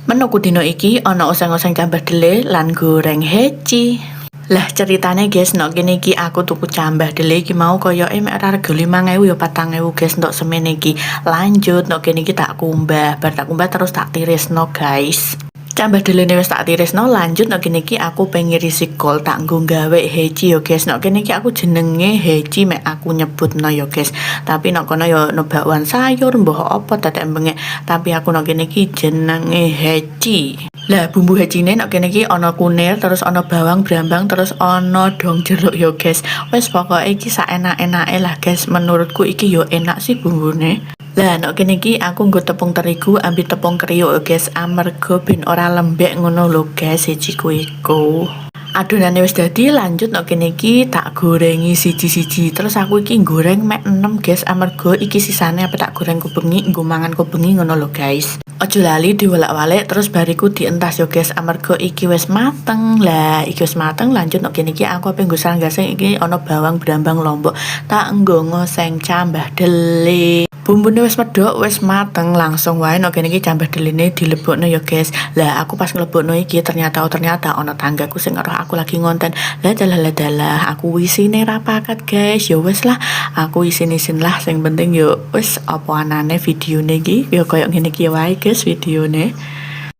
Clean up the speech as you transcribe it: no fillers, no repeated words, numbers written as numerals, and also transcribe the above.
Menuku dino iki ana oseng-oseng cambah dele lan goreng heci. Lah ceritane guys, nok kene iki aku tuku cambah dele iki mau koyoke mek rega 5.000 ya 4.000 guys ndok semene iki. Lanjut nok kene iki tak kumbah, bar tak kumbah terus tak tirisno guys. Cambah delene wis tak tirisno, lanjut nok kene iki aku pengen ngirisi kol tak nggo gawe heci yo guys. Nok kene iki aku jenenge heci mek aku nyebutno yo guys. Tapi nok kono yo no bakwan sayur mbah apa dadak bengek, tapi aku nok kene iki jenenge heci. Lah bumbu hecine nok kene iki ana kunir, terus ana bawang brambang, terus ana dong jeruk yo guys. Wis pokoke iki sak enak-enake lah guys. Menurutku iki yo enak sih bumbune. Lah nek kene iki aku nggo tepung terigu ambil tepung kriuk guys, amarga ben ora lembek ngono lho guys heciku iku. Adonane wis dadi, lanjut nek kene iki tak gorengi siji-siji. Terus aku iki goreng mek 6 guys, amarga iki sisane apa tak goreng kubengi nggo mangan kubengi ngono lho guys. Ojo lali diwolak-walik terus bariku dientas yo guys, amarga iki wis mateng. Lah iki wis mateng, lanjut nek kene iki aku ape nggo sareng-gaseng iki ana bawang brambang lombok. Tak nggo ngoseng cambah dele. Bumbune wis medhok, wis mateng, langsung wae nek kene iki cambah delene dilebokno ya guys. Lah aku pas nglebokno iki ternyata ana tanggaku sing ngeroh aku lagi ngonten. Lah dalah aku isine ra pakat guys. Ya wis lah, aku isin-isin lah, sing penting yo wis apa anane videone iki ya koyo ngene iki wae guys videone.